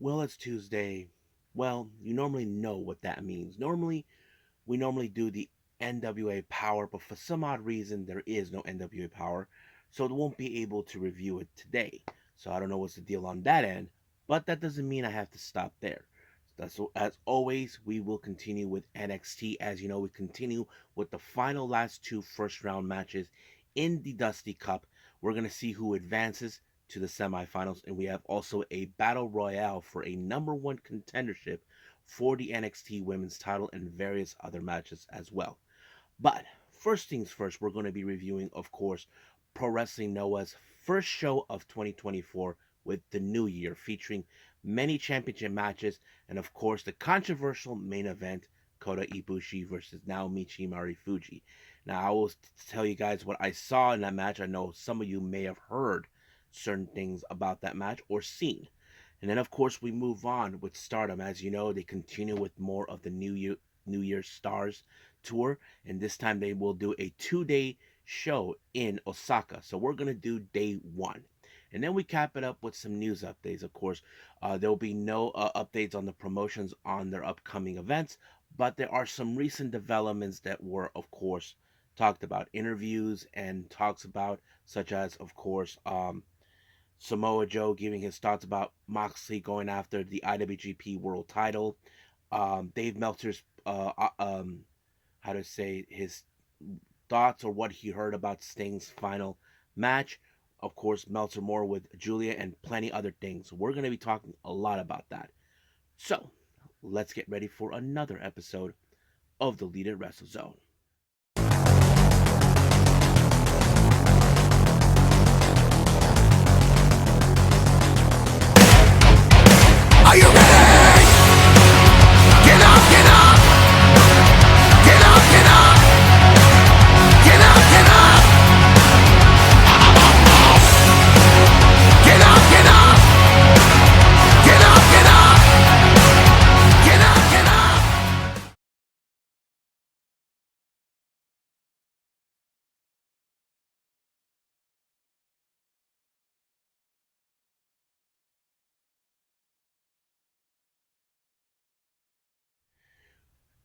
Well, it's Tuesday. Well, you normally know what that means. We normally do the NWA Power, but for some odd reason, there is no NWA Power, so it won't be able to review it today. So I don't know what's the deal on that end, but that doesn't mean I have to stop there. As always, we will continue with NXT. As you know, we continue with the final last two first round matches in the Dusty Cup. We're going to see who advances to the semifinals, and we have also a battle royale for a number one contendership for the NXT Women's title and various other matches as well. But first things first, we're going to be reviewing, of course, Pro Wrestling Noah's first show of 2024 with the new year, featuring many championship matches and, of course, the controversial main event Kota Ibushi versus Naomichi Marufuji. Now, I will tell you guys what I saw in that match. I know some of you may have heard certain things about that match or seen. And then, of course, we move on with Stardom. As you know, they continue with more of the New Year's Stars tour, and this time they will do a 2 day show in Osaka. So we're gonna do day one, and then we cap it up with some news updates. Of course, there will be no updates on the promotions on their upcoming events, but there are some recent developments that were, of course, talked about, interviews and talks about, such as, of course, Samoa Joe giving his thoughts about Moxley going after the IWGP World Title. Dave Meltzer's how to say his thoughts or what he heard about Sting's final match. Of course, Meltzer more with Julia and plenty other things. We're going to be talking a lot about that. So let's get ready for another episode of the Lead It Wrestle Zone. Are you ready? Get up, get up! Get up, get up! Get up, get up! Get up, get up! Get up, get up! Get up, get up!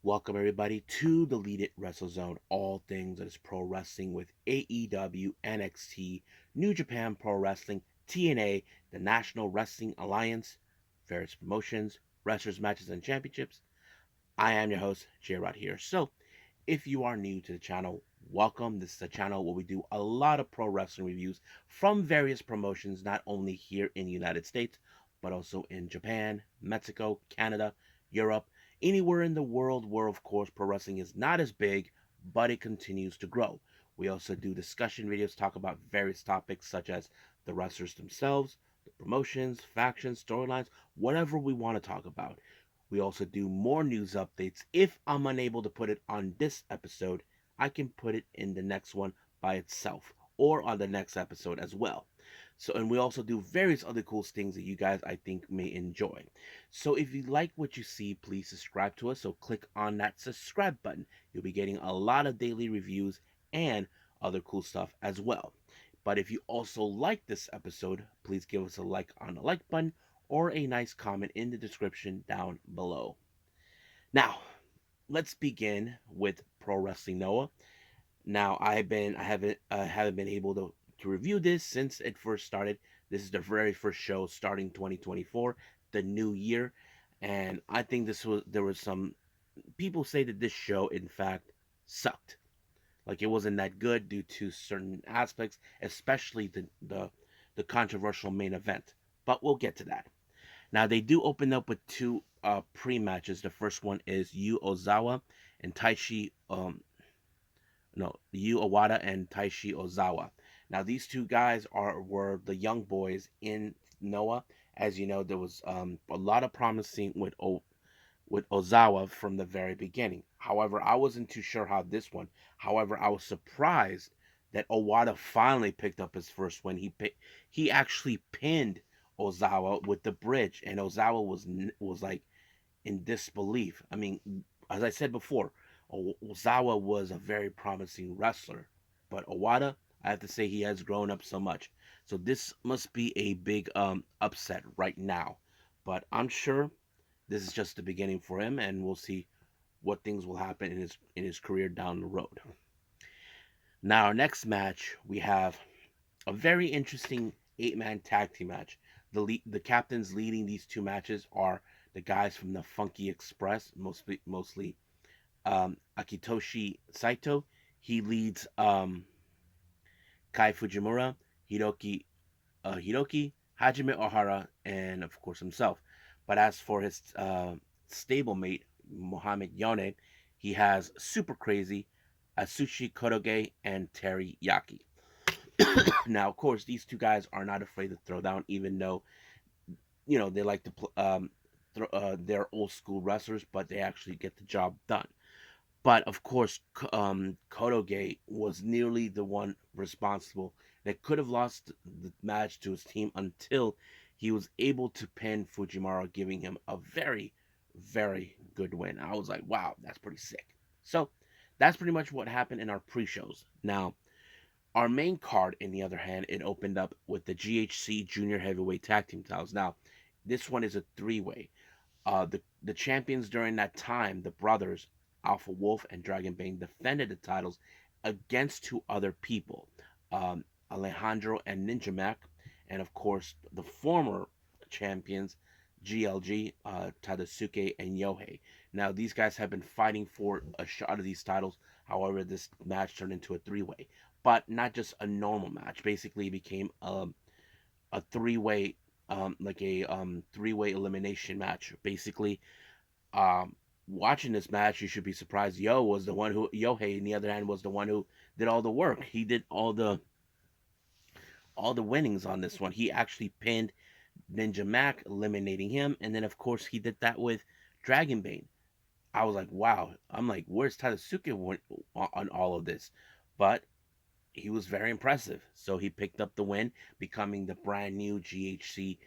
Welcome everybody to the Lead It Wrestle Zone, all things that is pro wrestling with AEW, NXT, New Japan Pro Wrestling, TNA, the National Wrestling Alliance, various promotions, wrestlers, matches, and championships. I am your host, J-Rod here. So, if you are new to the channel, welcome. This is a channel where we do a lot of pro wrestling reviews from various promotions, not only here in the United States, but also in Japan, Mexico, Canada, Europe, anywhere in the world where, of course, pro wrestling is not as big, but it continues to grow. We also do discussion videos, talk about various topics such as the wrestlers themselves, the promotions, factions, storylines, whatever we want to talk about. We also do more news updates. If I'm unable to put it on this episode, I can put it in the next one by itself or on the next episode as well. So, and we also do various other cool things that you guys I think may enjoy. So, if you like what you see, please subscribe to us. So, click on that subscribe button. You'll be getting a lot of daily reviews and other cool stuff as well. But if you also like this episode, please give us a like on the like button or a nice comment in the description down below. Now, let's begin with Pro Wrestling Noah. Now, I haven't been able to review this since it first started. This is the very first show starting 2024, the new year, and I think there was some people say that this show in fact sucked. Like it wasn't that good due to certain aspects, especially the controversial main event. But we'll get to that. Now they do open up with two pre-matches. The first one is Yu Ozawa and Taishi no Yu Owada and Taishi Ozawa. Now these two guys were the young boys in Noah. As you know, there was a lot of promising with Ozawa from the very beginning. However, I wasn't too sure how this one. However, I was surprised that Owada finally picked up his first win. He actually pinned Ozawa with the bridge, and Ozawa was like in disbelief. I mean, as I said before, Ozawa was a very promising wrestler, but Owada, I have to say, he has grown up so much. So this must be a big upset right now But I'm sure this is just the beginning for him, and we'll see what things will happen in his career down the road. Now, our next match, we have a very interesting 8-man tag team match. The captains leading these two matches are the guys from the Funky Express, mostly Akitoshi Saito. He leads Kai Fujimura, Hiroki, Hajime Ohara, and of course himself. But as for his stablemate, Mohamed Yone, he has Super Crazy, Asushi Koroge, and Terry Yaki. Now, of course, these two guys are not afraid to throw down, even though they like to they're old school wrestlers, but they actually get the job done. But of course, Koroge was nearly the one responsible that could have lost the match to his team until he was able to pin Fujimura, giving him a very, very good win. I was like, wow, that's pretty sick. So that's pretty much what happened in our pre-shows. Now, our main card, in the other hand, it opened up with the GHC Junior Heavyweight Tag Team titles. Now, this one is a three-way. The champions during that time, the brothers Alpha Wolf and Dragon Bane, defended the titles against two other people, Alejandro and Ninja Mac, and of course the former champions GLG, Tadasuke and Yohei. Now these guys have been fighting for a shot of these titles. However, this match turned into a three-way, but not just a normal match. Basically, it became a three-way like a three-way elimination match. Basically, um, watching this match, you should be surprised. Yohei, on the other hand, was the one who did all the work. He did all the winnings on this one. He actually pinned Ninja Mac, eliminating him, and then of course he did that with Dragon Bane. I was like, wow. I'm like, where's Tadasuke on all of this? But he was very impressive. So he picked up the win, becoming the brand new GHC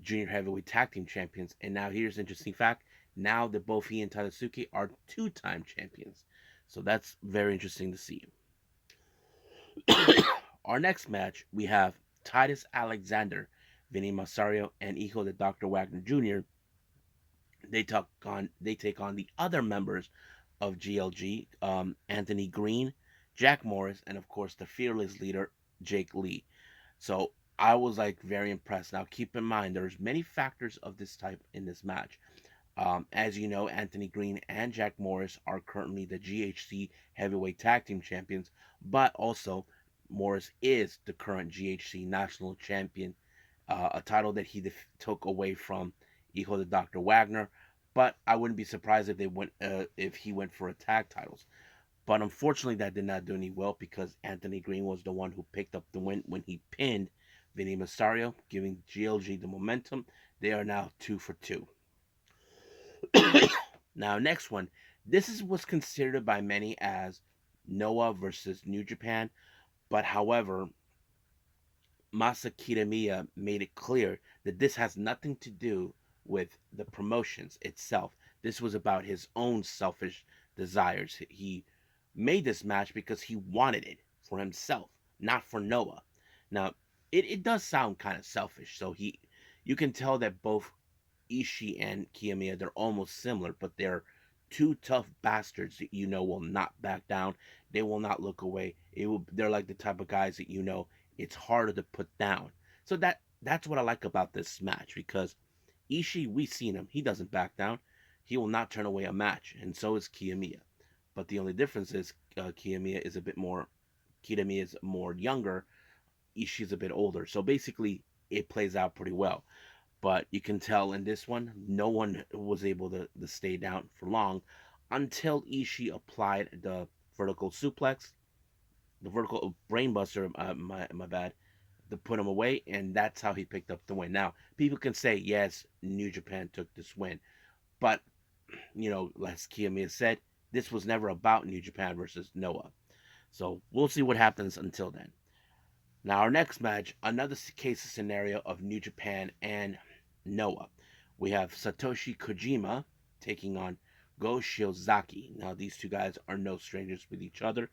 Junior Heavyweight Tag Team Champions. And now here's an interesting fact. Now that both he and Tadasuke are two-time champions. So that's very interesting to see. Our next match, we have Titus Alexander, Vinny Masario, and Hijo de Dr. Wagner Jr. They take on the other members of GLG, Anthony Green, Jack Morris, and of course the fearless leader, Jake Lee. So I was like very impressed. Now keep in mind there's many factors of this type in this match. As you know, Anthony Green and Jack Morris are currently the GHC Heavyweight Tag Team Champions, but also Morris is the current GHC National Champion, a title that he took away from Hijo de Dr. Wagner. But I wouldn't be surprised if he went for a tag titles. But unfortunately, that did not do any well because Anthony Green was the one who picked up the win when he pinned Vinny Masario, giving GLG the momentum. They are now 2 for 2. Now, next one. This is what's considered by many as Noah versus New Japan. But however, Masa Kitamiya made it clear that this has nothing to do with the promotions itself. This was about his own selfish desires. He made this match because he wanted it for himself, not for Noah. Now, it does sound kind of selfish. So you can tell that both Ishii and Kiyomiya, they're almost similar, but they're two tough bastards that will not back down. They will not look away. They're like the type of guys that it's harder to put down. So that's what I like about this match because Ishii, we've seen him. He doesn't back down. He will not turn away a match, and so is Kiyomiya. But the only difference is Kiyomiya is a bit more. Kitamiya is more younger. Ishii's a bit older. So basically, it plays out pretty well. But you can tell in this one, no one was able to stay down for long until Ishii applied the vertical suplex, the vertical brainbuster, my bad, to put him away, and that's how he picked up the win. Now, people can say, yes, New Japan took this win, but, as Kiyomiya said, this was never about New Japan versus Noah. So we'll see what happens until then. Now, our next match, another case scenario of New Japan and Noah. We have Satoshi Kojima taking on Go Shiozaki. Now, these two guys are no strangers with each other.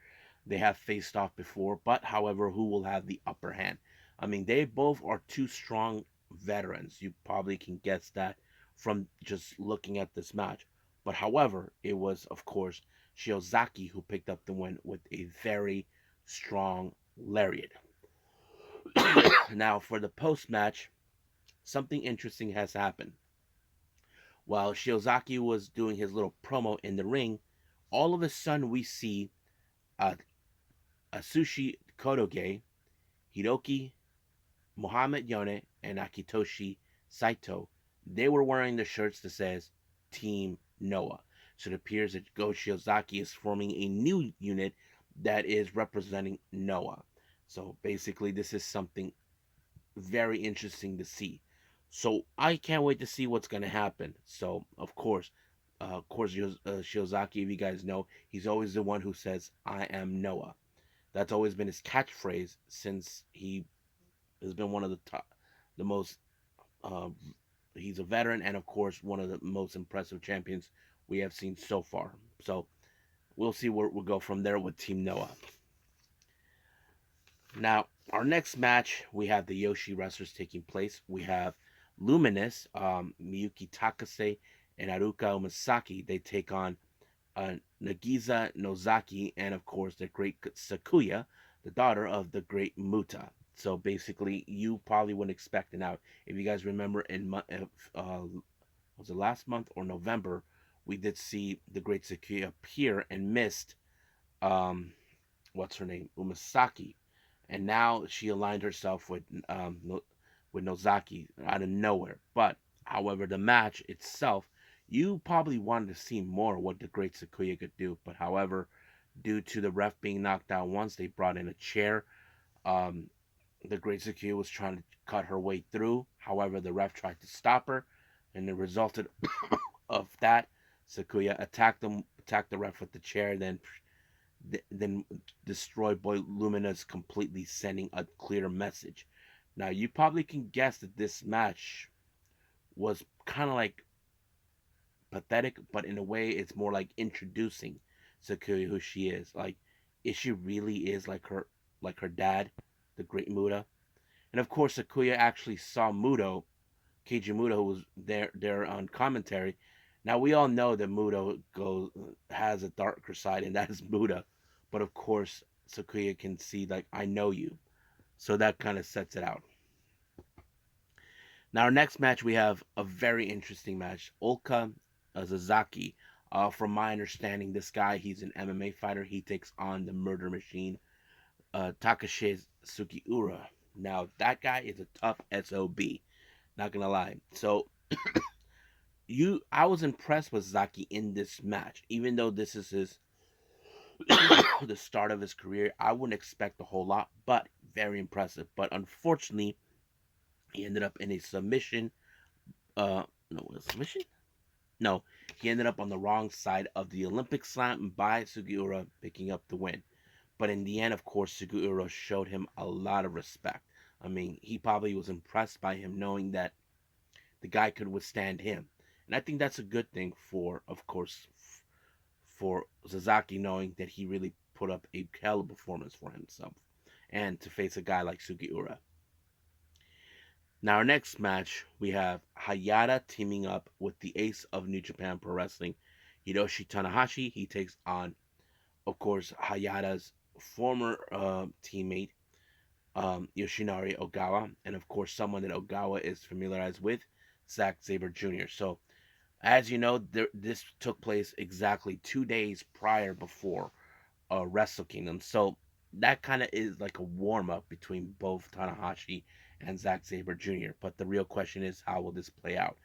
They have faced off before, but however, who will have the upper hand? I mean, they both are two strong veterans. You probably can guess that from just looking at this match. But however, it was, of course, Shiozaki who picked up the win with a very strong lariat. Now, for the post match, something interesting has happened. While Shiozaki was doing his little promo in the ring, all of a sudden we see uh, Asushi Kodoge, Hiroki, Mohamed Yone, and Akitoshi Saito. They were wearing the shirts that says Team Noah. So it appears that Go Shiozaki is forming a new unit that is representing Noah. So basically, this is something very interesting to see. So I can't wait to see what's going to happen. So Shiozaki, if you guys know, he's always the one who says, "I am Noah." That's always been his catchphrase since he has been one of the top, the most. Uh, he's a veteran and of course one of the most impressive champions we have seen so far. So we'll see where we'll go from there with Team Noah. Now, our next match, we have the Yoshi wrestlers taking place. We have Luminous, Miyuki Takase, and Haruka Umasaki. They take on Nagisa Nozaki, and of course the great Sakuya, the daughter of the great Muta. So basically, you probably wouldn't expect it. Now, if you guys remember, was it last month or November, we did see the great Sakuya appear and missed um, what's her name, Umasaki, and now she aligned herself with Nozaki out of nowhere. But however, the match itself, you probably wanted to see more what the great Sakuya could do. But however, due to the ref being knocked out once, they brought in a chair. Um, the great Sakuya was trying to cut her way through. However, the ref tried to stop her, and the result of that, Sakuya attacked the ref with the chair, then destroyed Boy Luminous completely, sending a clear message. Now, you probably can guess that this match was kind of like pathetic, but in a way, it's more like introducing Sakuya who she is. Like, is she really is like her dad, the Great Muda? And of course, Sakuya actually saw Muto, Keiji Muto, who was there on commentary. Now we all know that Muto has a darker side, and that is Muda. But of course, Sakuya can see like I know you, so that kind of sets it out. Now our next match, we have a very interesting match. Ulka Zazaki. From my understanding, this guy, he's an MMA fighter. He takes on the Murder Machine, Takashi Sugiura. Now that guy is a tough sob. Not gonna lie. So I was impressed with Zaki in this match, even though this is his the start of his career. I wouldn't expect a whole lot, but very impressive. But unfortunately, he ended up in a submission. No, a submission? No, he ended up on the wrong side of the Olympic slam by Sugiura, picking up the win. But in the end, of course, Sugiura showed him a lot of respect. I mean, he probably was impressed by him, knowing that the guy could withstand him. And I think that's a good thing for, of course, for Sasaki, knowing that he really put up a hell of a performance for himself. And to face a guy like Sugiura. Now, our next match, we have Hayata teaming up with the ace of New Japan Pro Wrestling, Hiroshi Tanahashi. He takes on, of course, Hayata's former teammate, Yoshinari Ogawa, and of course, someone that Ogawa is familiarized with, Zack Sabre Jr. So, as you know, this took place exactly 2 days prior before Wrestle Kingdom. So that kind of is like a warm up between both Tanahashi and Zack Sabre Jr. But the real question is, how will this play out?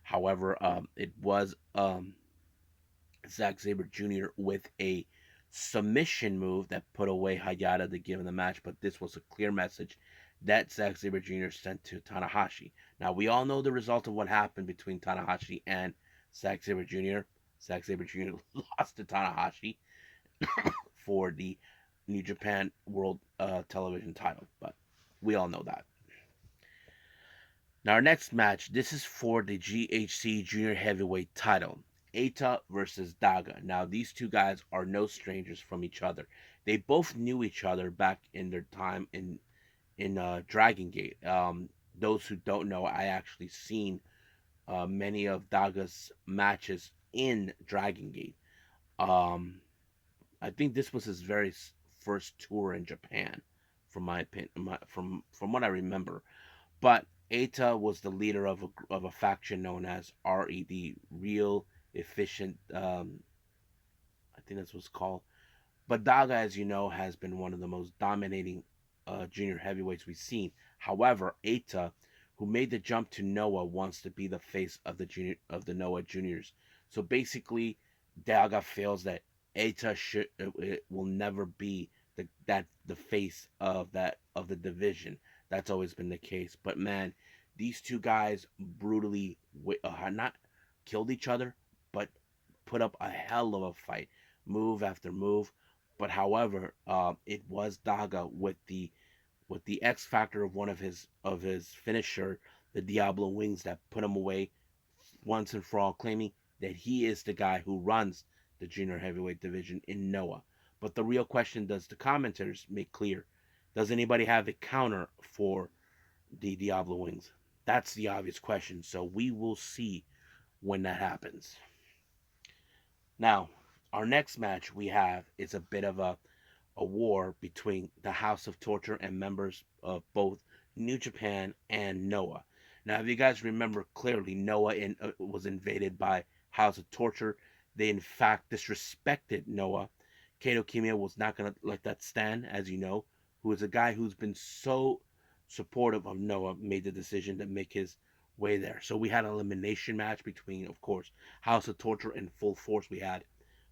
However, it was Zack Sabre Jr. with a submission move that put away Hayata to give him the match. But this was a clear message that Zack Sabre Jr. sent to Tanahashi. Now, we all know the result of what happened between Tanahashi and Zack Sabre Jr. Zack Sabre Jr. lost to Tanahashi for the New Japan World Television title, but we all know that. Now, our next match, this is for the GHC Junior Heavyweight title. Eita versus Daga. Now, these two guys are no strangers from each other. They both knew each other back in their time in Dragon Gate. those who don't know, I actually seen many of Daga's matches in Dragon Gate. Um, I think this was his very first tour in Japan, from my opinion, from what I remember. But Eita was the leader of a faction known as RED, Real Efficient. I think that's what's called. But Daga, as you know, has been one of the most dominating junior heavyweights we've seen. However, Eita, who made the jump to Noah, wants to be the face of the Noah juniors. So basically, Daga feels that Eita will never be the face of the division. That's always been the case. But man, these two guys brutally not killed each other, but put up a hell of a fight, move after move. But however, it was Daga with the X factor of one of his finisher, the Diablo Wings, that put him away once and for all, claiming that he is the guy who runs the junior heavyweight division in Noah. But the real question, does the commenters make clear? Does anybody have a counter for the Diablo Wings? That's the obvious question. So we will see when that happens. Now, our next match we have is a bit of a war between the House of Torture and members of both New Japan and Noah. Now, if you guys remember clearly, Noah was invaded by House of Torture. They, in fact, disrespected Noah. Kato Kiyomiya was not going to let that stand, as you know, who is a guy who's been so supportive of Noah, made the decision to make his way there. So we had an elimination match between, of course, House of Torture and Full Force. We had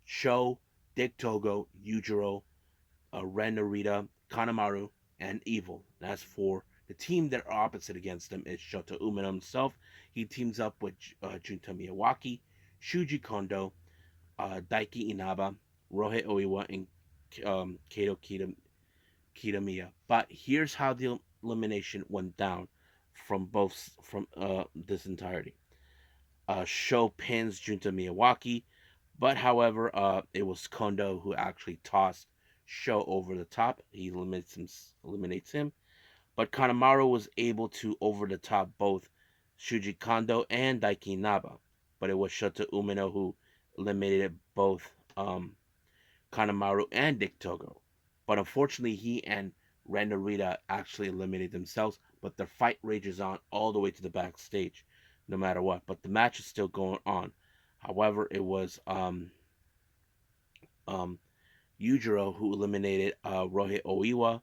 Sho, Dick Togo, Yujiro, Ren Narita, Kanemaru, and Evil. As for the team that are opposite against them is Shota Umino himself. He teams up with Junta Miyawaki, Shuji Kondo, Daiki Inaba, Rohei Oiwa, and Kato Kitamiya. But here's how the elimination went down from this entirety. Sho pins Junta Miyawaki, but however, it was Kondo who actually tossed Sho over the top. He eliminates him. But Kanemaru was able to over the top both Shuji Kondo and Daiki Naba. But it was Shota Umino who eliminated both Kanemaru and Dick Togo. But unfortunately, he and Ren Narita actually eliminated themselves. But their fight rages on all the way to the backstage, no matter what. But the match is still going on. However, it was um, Yujiro who eliminated Rohei Oiwa.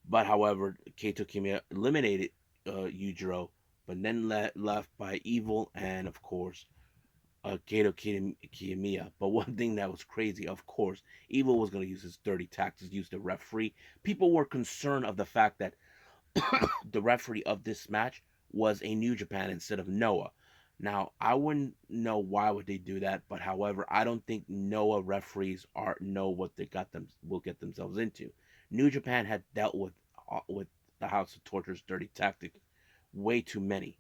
But however, Kaito Kiyomiya eliminated Yujiro, but then left by Evil and, of course, Kaito Kiyomiya. But one thing that was crazy, of course, Evil was going to use his dirty tactics, use the referee. People were concerned of the fact that the referee of this match was a New Japan instead of Noah. Now, I wouldn't know why would they do that, but however, I don't think Noah referees are know what they got them will get themselves into. New Japan had dealt with the House of Torture's dirty tactic way too many.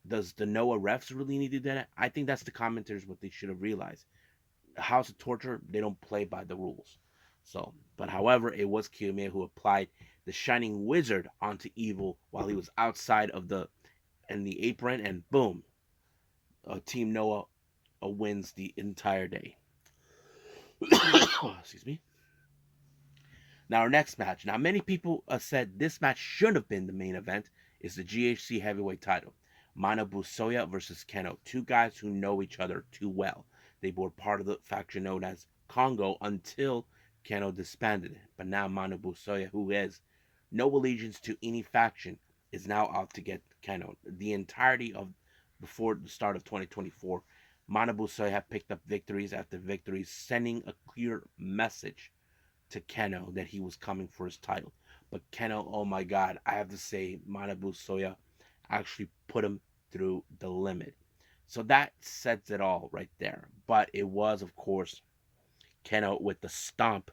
Does the Noah refs really need to do that? I think that's the commentators what they should have realized. House of Torture, they don't play by the rules. So, but however, it was Kiyomiya who applied the Shining Wizard onto Evil while he was outside of the apron, and boom, Team Noah wins the entire day. Excuse me. Now our next match. Now many people said this match should have been the main event. Is the GHC heavyweight title. Manabu Soya versus Keno. Two guys who know each other too well. They were part of the faction known as Congo until Keno disbanded. But now Manabu Soya, who has no allegiance to any faction, is now out to get Keno. The entirety of before the start of 2024, Manabu Soya have picked up victories after victories, sending a clear message to Keno that he was coming for his title. But Keno, oh my God, I have to say, Manabu Soya actually put him through the limit. So that sets it all right there. But it was, of course, Keno with the stomp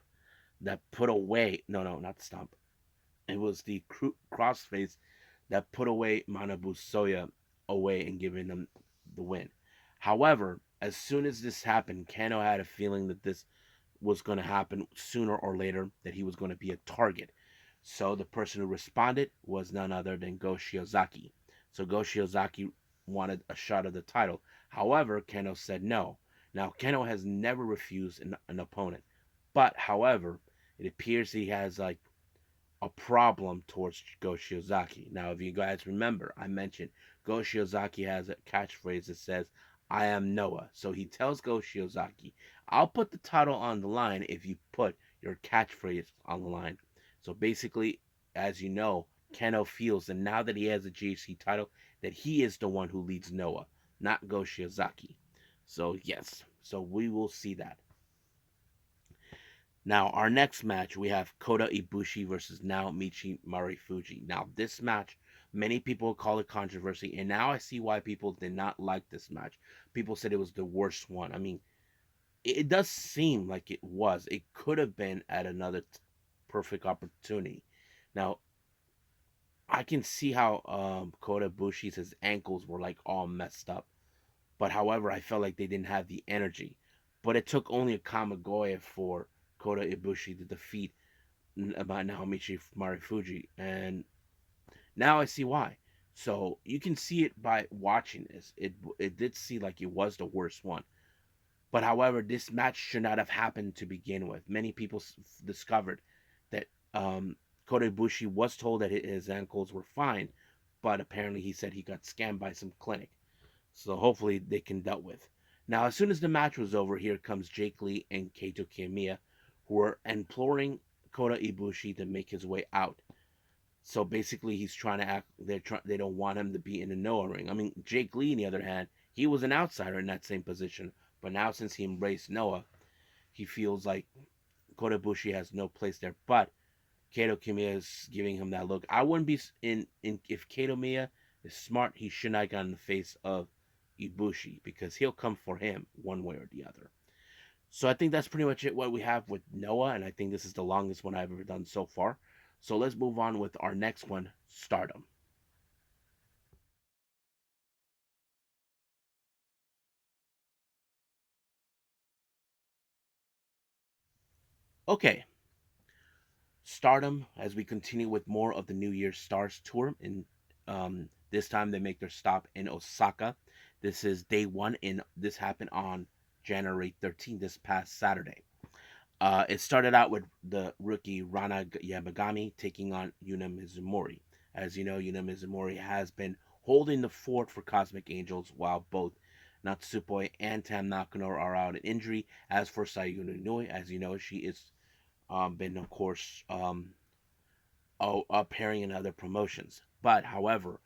that put away. No, no, not the stomp. It was the crossface that put away Manabu Soya away and giving them the win. However, as soon as this happened, Kano had a feeling that this was going to happen sooner or later, that he was going to be a target. So the person who responded was none other than Go Shiozaki. So Go Shiozaki wanted a shot of the title. However, Keno said no. Now, Keno has never refused an opponent. But, however, it appears he has like a problem towards Go Shiozaki. Now, if you guys remember, I mentioned Go Shiozaki has a catchphrase that says, I am Noah. So he tells Go Shiozaki, I'll put the title on the line if you put your catchphrase on the line. So basically, as you know, Keno feels that now that he has a GHC title, that he is the one who leads Noah, not Go Shiozaki. So, yes, so we will see that. Now, our next match, we have Kota Ibushi versus Naomichi Marufuji. Now, this match, many people call it controversy, and now I see why people did not like this match. People said it was the worst one. I mean, it does seem like it was. It could have been at another perfect opportunity. Now, I can see how Kota Ibushi's his ankles were like all messed up. But however, I felt like they didn't have the energy. But it took only a Kamigoye for Kota Ibushi to defeat about Naomichi Marufuji, and now I see why. So you can see it by watching this. It did see like it was the worst one, but however, this match should not have happened to begin with. Many people discovered that Kota Ibushi was told that his ankles were fine, but apparently he said he got scammed by some clinic. So hopefully they can dealt with. Now, as soon as the match was over, here comes Jake Lee and Kaito Kiyomiya, who are imploring Kota Ibushi to make his way out. So basically, he's trying to act. They don't want him to be in the Noah ring. I mean, Jake Lee, on the other hand, he was an outsider in that same position. But now, since he embraced Noah, he feels like Kota Ibushi has no place there. But Kato Kiyomiya is giving him that look. I wouldn't be in if Kato Miya is smart. He should not get in the face of Ibushi because he'll come for him one way or the other. So I think that's pretty much it what we have with Noah, and I think this is the longest one I've ever done so far. So let's move on with our next one, Stardom. Okay, Stardom as we continue with more of the New Year's Stars tour. And this time they make their stop in Osaka. This is day one, and this happened on January 13th, this past Saturday. It started out with the rookie Rana Yamagami taking on Yuna Mizumori. As you know, Yuna Mizumori has been holding the fort for Cosmic Angels while both Natsupoi and Tam Nakano are out in injury. As for Sayuri Nui, as you know, she is been, of course, appearing in other promotions. But, however,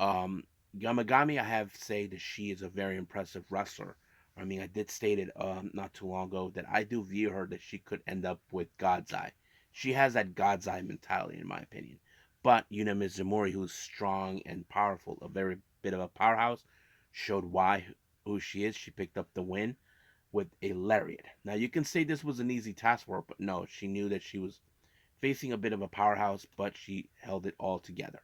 um, Yamagami, I have to say that she is a very impressive wrestler. I mean, I did state it not too long ago that I do view her that she could end up with God's Eye. She has that God's Eye mentality, in my opinion. But Yuna Mizumori, who's strong and powerful, a very bit of a powerhouse, showed why who she is. She picked up the win with a lariat. Now, you can say this was an easy task for her, but no, she knew that she was facing a bit of a powerhouse, but she held it all together.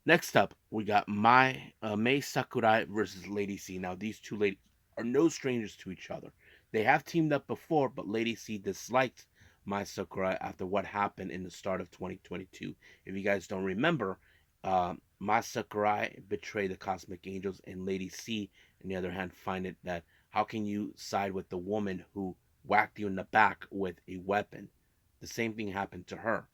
Next up, we got Mei Sakurai versus Lady C. Now, these two ladies are no strangers to each other. They have teamed up before, but Lady C disliked Mai Sakurai after what happened in the start of 2022. If you guys don't remember, Mai Sakurai betrayed the Cosmic Angels, and Lady C, on the other hand, find it that how can you side with the woman who whacked you in the back with a weapon? The same thing happened to her.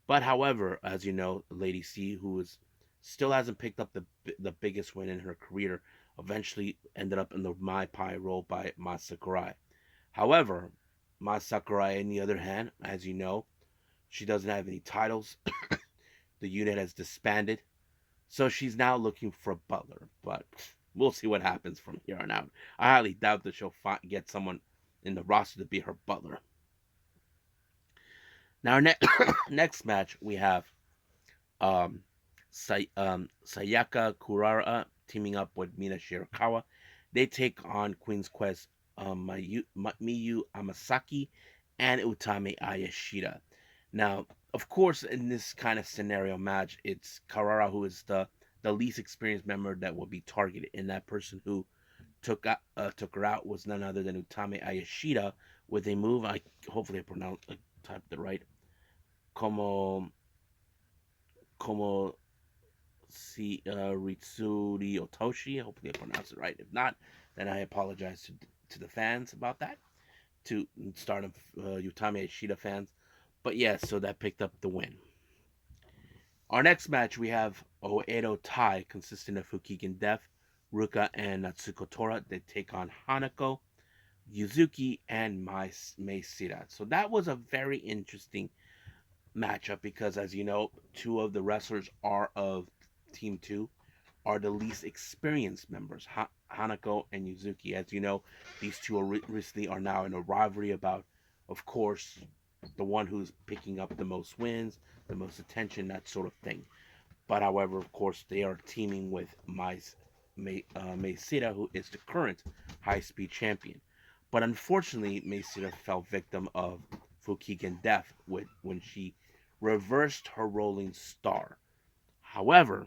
But however, as you know, Lady C, who is still hasn't picked up the biggest win in her career, eventually ended up in the Mai Pai role by Mai Sakurai. However, Mai Sakurai, on the other hand, as you know, she doesn't have any titles. The unit has disbanded, so she's now looking for a butler. But we'll see what happens from here on out. I highly doubt that she'll get someone in the roster to be her butler. Now, our next match we have um, Sayaka Kurara teaming up with Mina Shirakawa. They take on Queen's Quest Miyu Amasaki and Utami Ayashida. Now, of course, in this kind of scenario match, it's Kurara who is the least experienced member that will be targeted, and that person who took her out was none other than Utami Ayashida with a move. I hopefully I typed it right. Como como Ritsuri Otoshi. Hopefully I pronounced it right. If not, then I apologize to the fans about that. To Stardom Utami Ishida fans. But yeah, so that picked up the win. Our next match, we have Oedo Tai, consisting of Fukigen Def, Ruka, and Natsuko Tora. They take on Hanako, Yuzuki, and Mei Sira. So that was a very interesting matchup because, as you know, two of the wrestlers are of Team 2 are the least experienced members, Hanako and Yuzuki. As you know, these two recently are now in a rivalry about, of course, the one who's picking up the most wins, the most attention, that sort of thing. But however, of course, they are teaming with Meisira, who is the current high-speed champion. But unfortunately, Meisira fell victim of Fukigen death when she reversed her rolling star. However,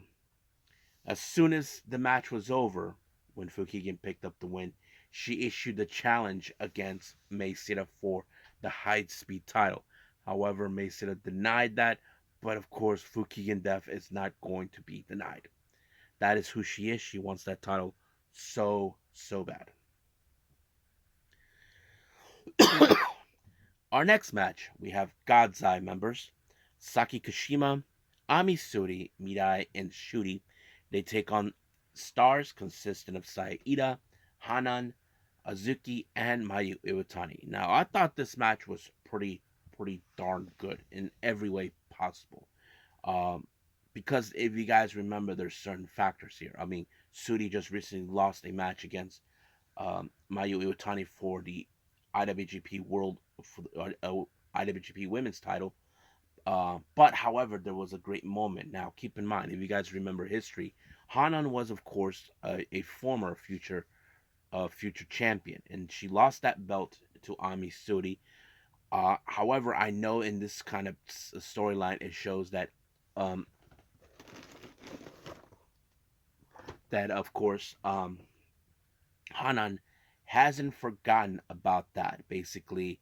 as soon as the match was over, when Fukigen picked up the win, she issued the challenge against Meisira for the high speed title. However, Meisira denied that, but of course, Fukigen Def is not going to be denied. That is who she is. She wants that title so bad. Our next match, we have God's Eye members Saki Kashima, Ami Suri, Mirai, and Shuri. They take on stars consisting of Saida, Hanan, Azuki, and Mayu Iwatani. Now, I thought this match was pretty darn good in every way possible. Um, because if you guys remember, there's certain factors here. I mean, Suri just recently lost a match against Mayu Iwatani for the IWGP World for the IWGP Women's title. But however, there was a great moment. Now, keep in mind, if you guys remember history, Hanan was, of course, a former future champion, and she lost that belt to Ami Suri. However, I know in this kind of storyline, it shows that um, of course Hanan hasn't forgotten about that. Basically,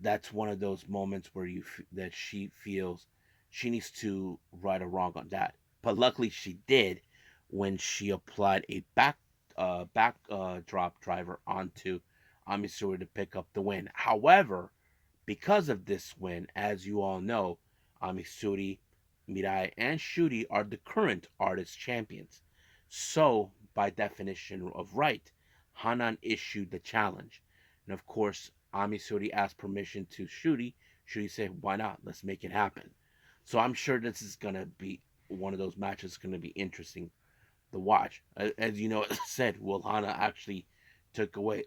that's one of those moments where that she feels she needs to right a wrong on that. But luckily, she did when she applied a back drop driver onto Amisuri to pick up the win. However, because of this win, as you all know, Amisuri, Mirai, and Shuri are the current artist champions. So, by definition of right, Hanan issued the challenge. And of course, Amisuri asked permission to Shuri. Shuri said, why not? Let's make it happen. So I'm sure this is going to be one of those matches that's going to be interesting to watch. As you know, as I said, will Hana actually took away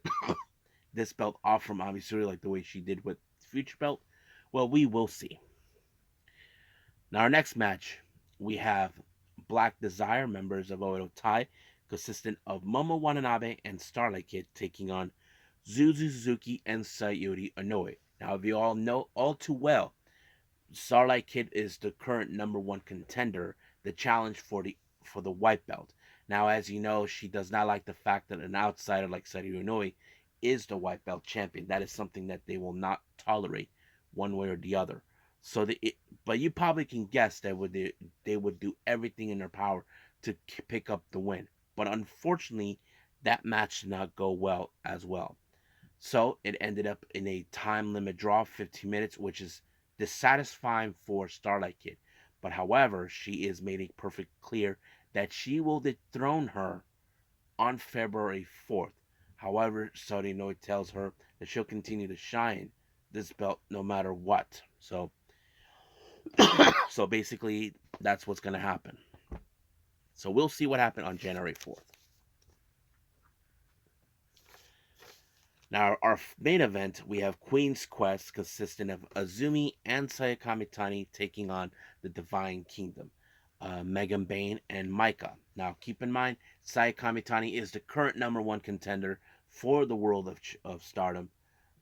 this belt off from Amisuri like the way she did with Future Belt? Well, we will see. Now, our next match, we have Black Desire members of Oedo Tai, consistent of Momo Watanabe and Starlight Kid, taking on Zuzu Suzuki and Sayuri Inoue. Now, if you all know all too well, Starlight Kid is the current number one contender, the challenge for the white belt. Now, as you know, she does not like the fact that an outsider like Sayuri Inoue is the white belt champion. That is something that they will not tolerate one way or the other. So, but you probably can guess that they would do everything in their power to pick up the win. But unfortunately, that match did not go well as well. So it ended up in a time limit draw, 15 minutes, which is dissatisfying for Starlight Kid. But however, she is made it perfect clear that she will dethrone her on February 4th. However, Saudi Noi tells her that she'll continue to shine this belt no matter what. So, so basically, that's what's going to happen. So we'll see what happened on January 4th. Now, our main event, we have Queen's Quest, consisting of Azumi and Sayaka Mitani taking on the Divine Kingdom, Megan Bain and Micah. Now, keep in mind, Sayaka Mitani is the current number one contender for the World of Stardom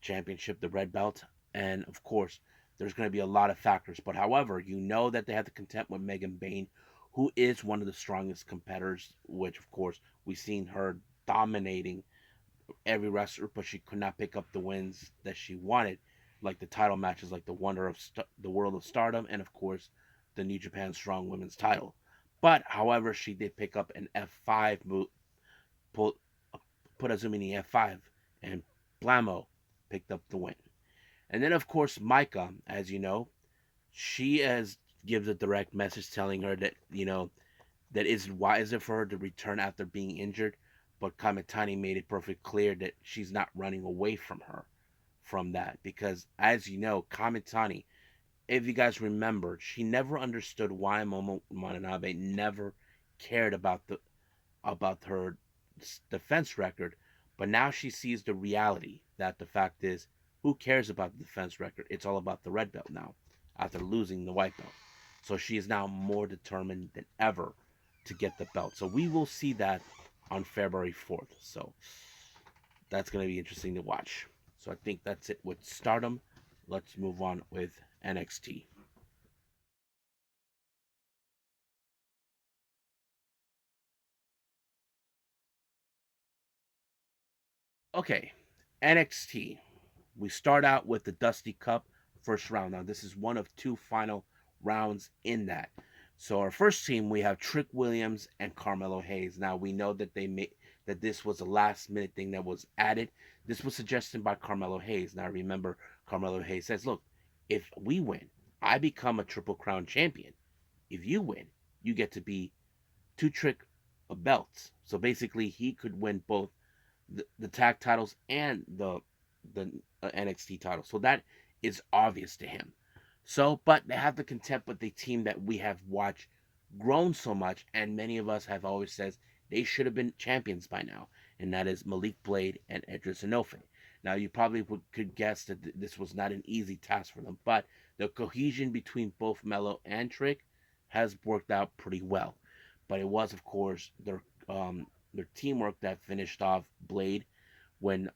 Championship, the Red Belt. And, of course, there's going to be a lot of factors. But, however, you know that they have to contend with Megan Bain, who is one of the strongest competitors, which, of course, we've seen her dominating every wrestler, but she could not pick up the wins that she wanted, like the title matches, like the World of Stardom, and of course, the New Japan Strong Women's title. But however, she did pick up an F5 move, put Azumi in F5, and Blamo picked up the win. And then of course Micah, as you know, she has gives a direct message telling her that that is wiser for her to return after being injured. But Kamitani made it perfectly clear that she's not running away from her from that because, as you know, Kamitani, if you guys remember, she never understood why Momo Watanabe never cared about her defense record, but now she sees the reality that the fact is, who cares about the defense record? It's all about the red belt now, after losing the white belt. So she is now more determined than ever to get the belt. So we will see that on February 4th. So that's going to be interesting to watch. So I think that's it with Stardom. Let's move on with NXT. Okay, NXT. We start out with the Dusty Cup first round. Now, this is one of two final rounds in that. So, our first team, we have Trick Williams and Carmelo Hayes. Now, we know that that this was a last minute thing that was added. This was suggested by Carmelo Hayes. Now, remember, Carmelo Hayes says, "Look, if we win, I become a Triple Crown champion. If you win, you get to be two Trick belts." So basically, he could win both the tag titles and the NXT title. So that is obvious to him. So, but they have to contend with the team that we have watched grown so much, and many of us have always said they should have been champions by now, and that is Malik Blade and Edris Enofe. Now, you probably could guess that this was not an easy task for them, but the cohesion between both Mello and Trick has worked out pretty well. But it was, of course, their teamwork that finished off Blade when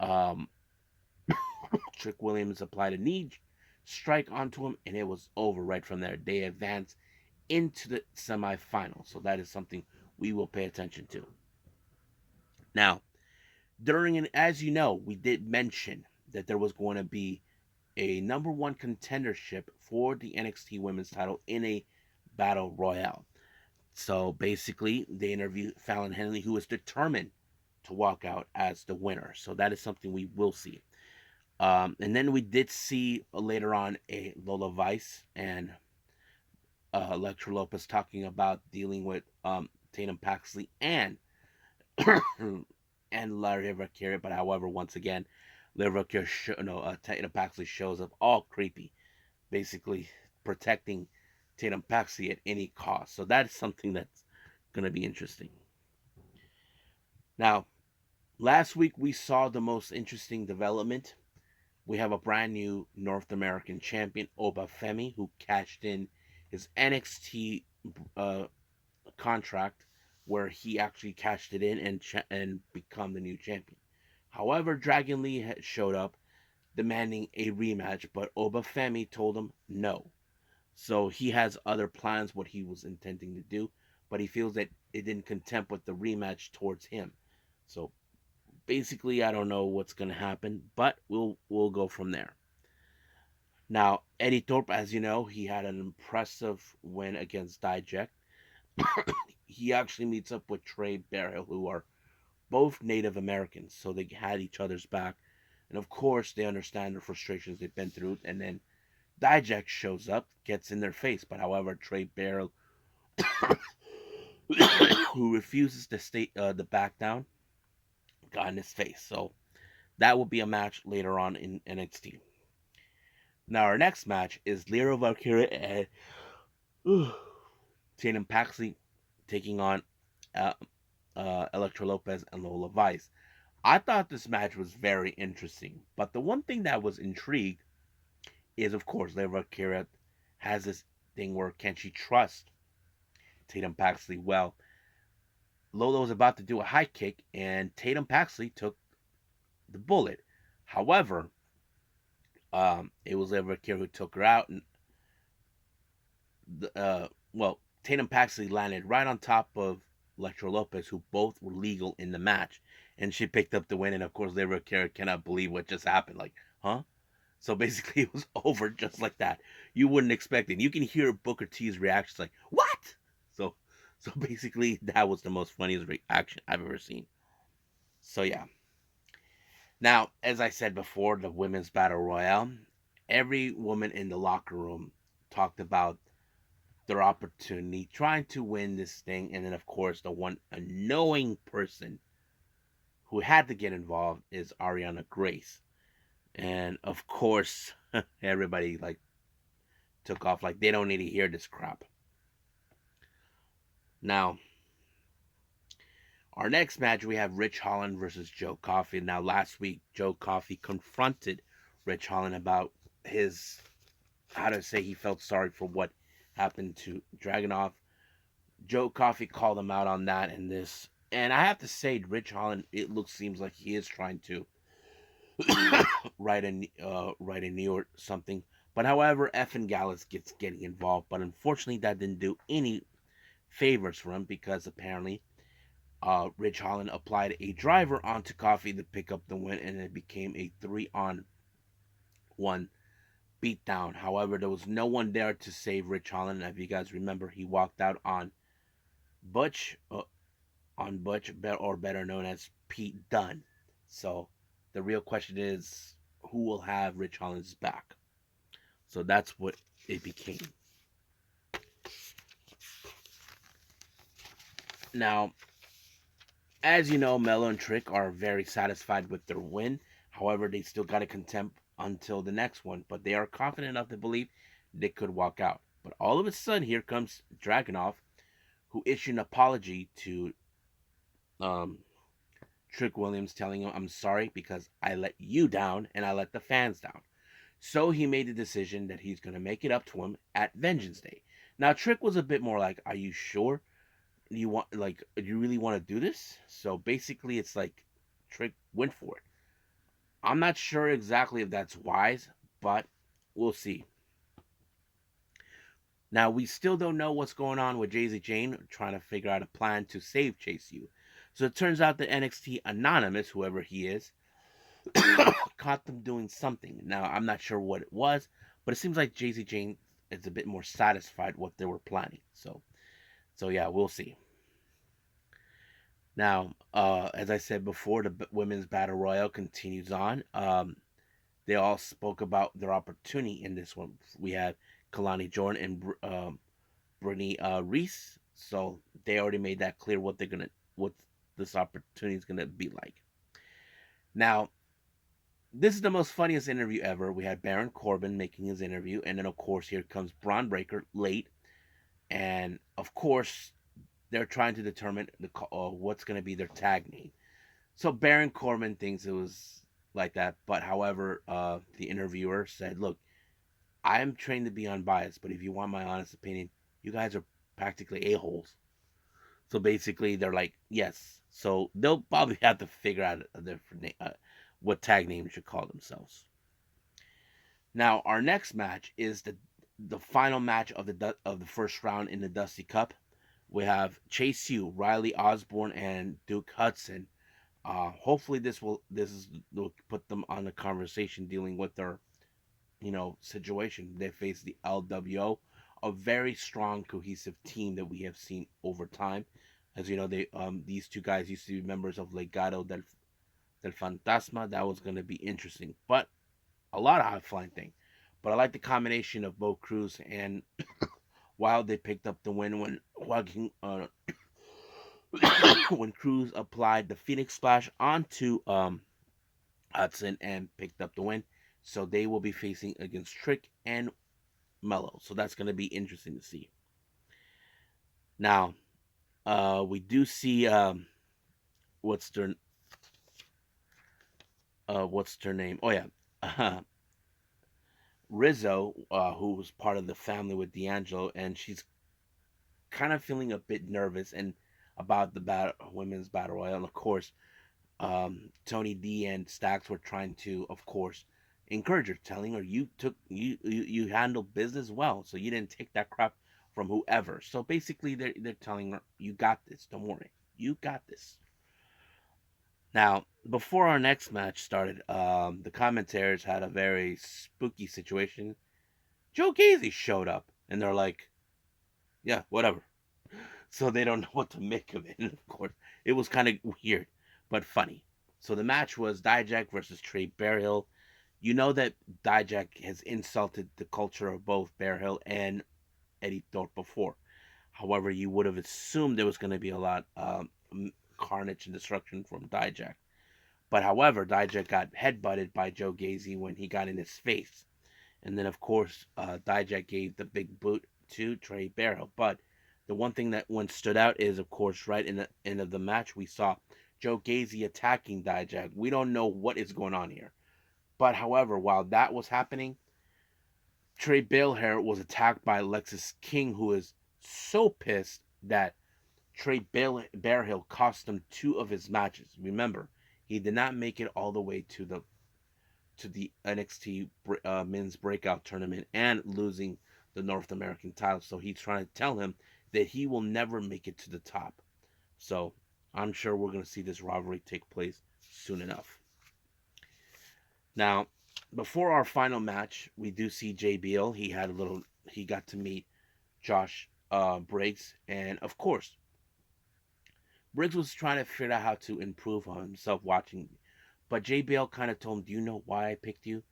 Trick Williams applied a knee strike onto him, and it was over right from there. They advanced into the semifinals, so that is something we will pay attention to. Now, during and as you know, we did mention that there was going to be a number one contendership for the NXT Women's title in a battle royale. So basically, they interviewed Fallon Henley, who is determined to walk out as the winner. So that is something we will see. And then we did see later on a Lola Vice and Electra Lopez talking about dealing with Tatum Paxley and and Larry Valkyria. But however, once again, Larry Valkyria Tatum Paxley shows up all creepy, basically protecting Tatum Paxley at any cost. So that is something that's going to be interesting. Now, last week we saw the most interesting development. We have a brand new North American champion, Oba Femi, who cashed in his NXT uh, contract, where he actually cashed it in and become the new champion. However, Dragon Lee had showed up demanding a rematch, but Oba Femi told him no. So he has other plans what he was intending to do, but he feels that it didn't contempt with the rematch towards him. So basically, I don't know what's gonna happen, but we'll go from there. Now, Eddie Thorpe, as you know, he had an impressive win against Dijak. He actually meets up with Trey Barrel, who are both Native Americans, so they had each other's back. And of course, they understand the frustrations they've been through. And then Dijak shows up, gets in their face. But however, Trey Barrel, who refuses to back down, got in his face. So that will be a match later on in NXT. Now, our next match is Lyra Valkyria and Tatum Paxley taking on uh, Electra Lopez and Lola Vice. I thought this match was very interesting, but the one thing that was intrigued is, of course, Lyra Valkyria has this thing where can she trust Tatum Paxley? Well, Lola was about to do a high kick, and Tatum Paxley took the bullet. However, it was Lyra Valkyria who took her out, and Tatum Paxley landed right on top of Electra Lopez, who both were legal in the match, and she picked up the win. And of course, Lyra Valkyria cannot believe what just happened. Like, huh? So basically, it was over just like that. You wouldn't expect it. You can hear Booker T's reactions, like, "What?" So So basically, that was the most funniest reaction I've ever seen. So yeah. Now, as I said before, the women's battle royale, every woman in the locker room talked about their opportunity, trying to win this thing, and then of course the one annoying person who had to get involved is Ariana Grace. And of course, everybody like took off like they don't need to hear this crap. Now, our next match, we have Rich Holland versus Joe Coffey. Now, last week, Joe Coffey confronted Rich Holland about his, how to say, he felt sorry for what happened to Dragunov. Joe Coffey called him out on that and this. And I have to say, Rich Holland, it seems like he is trying to write a New York something. But however, Effin Gallus gets getting involved. But unfortunately, that didn't do any favors for him because apparently Rich Holland applied a driver onto Coffey to pick up the win, and it became a 3-on-1 beatdown. However, there was no one there to save Rich Holland. If you guys remember, he walked out on Butch, or better known as Pete Dunne. So the real question is, who will have Rich Holland's back? So that's what it became. Now, as you know, Mello and Trick are very satisfied with their win. However, they still got to contend until the next one, but they are confident enough to believe they could walk out. But all of a sudden, here comes Dragunov, who issued an apology to um, Trick Williams, telling him, "I'm sorry because I let you down and I let the fans down." So he made the decision that he's going to make it up to him at Vengeance Day. Now, Trick was a bit more like, "Are you sure? Do you really want to do this?" So basically, it's like Trick went for it. I'm not sure exactly if that's wise, but we'll see. Now we still don't know what's going on with Jay Z Jane trying to figure out a plan to save Chase U. So it turns out that NXT Anonymous, whoever he is, caught them doing something. Now I'm not sure what it was, but it seems like Jay Z Jane is a bit more satisfied what they were planning. So yeah, we'll see. Now, as I said before, the women's battle royal continues on. They all spoke about their opportunity in this one. We have Kalani Jordan and Brittany Reese, so they already made that clear what this opportunity is gonna be like. Now, this is the most funniest interview ever. We had Baron Corbin making his interview, and then of course here comes Braun Breaker late, and of course they're trying to determine what's gonna be their tag name. So Baron Corbin thinks it was like that, but however, the interviewer said, "Look, I am trained to be unbiased, but if you want my honest opinion, you guys are practically a-holes." So basically, they're like, yes. So they'll probably have to figure out a different name, what tag name they should call themselves. Now, our next match is the final match of the first round in the Dusty Cup. We have Chase U, Riley Osborne, and Duke Hudson. Hopefully, will put them on the conversation dealing with their situation. They face the LWO, a very strong, cohesive team that we have seen over time. As you know, these two guys used to be members of Legado del Fantasma. That was going to be interesting, but a lot of high flying thing. But I like the combination of both Cruz and Wild. They picked up the win when Joaquin, when Cruz applied the Phoenix Splash onto Hudson and picked up the win. So they will be facing against Trick and Mellow. So that's going to be interesting to see. Now, we do see what's their name? Oh yeah, Rizzo, who was part of the family with D'Angelo, and she's kind of feeling a bit nervous and about the women's battle royal. And of course, Tony D and Stacks were trying to, of course, encourage her, telling her you handled business well, so you didn't take that crap from whoever. So basically, they're telling her, you got this. Don't worry, you got this. Now, before our next match started, the commentators had a very spooky situation. Joe Gacy showed up, and they're like, "Yeah, whatever." So they don't know what to make of it. And of course, it was kind of weird, but funny. So the match was Dijak versus Trey Bearhill. You know that Dijak has insulted the culture of both Bearhill and Eddie Thorpe before. However, you would have assumed there was going to be a lot carnage and destruction from Dijak. But however, Dijak got headbutted by Joe Gacy when he got in his face. And then, of course, Dijak gave the big boot to Trey Barrow. But the one thing that one stood out is, of course, right in the end of the match, we saw Joe Gacy attacking Dijak. We don't know what is going on here. But however, while that was happening, Trey Balehair was attacked by Lexis King, who is so pissed that Bearhill cost him 2 of his matches. Remember, he did not make it all the way to the NXT Men's Breakout Tournament and losing the North American title. So he's trying to tell him that he will never make it to the top. So I'm sure we're going to see this rivalry take place soon enough. Now, before our final match, we do see JBL. He got to meet Josh Briggs, and of course, Briggs was trying to figure out how to improve on himself watching. But JBL kind of told him, "Do you know why I picked you?"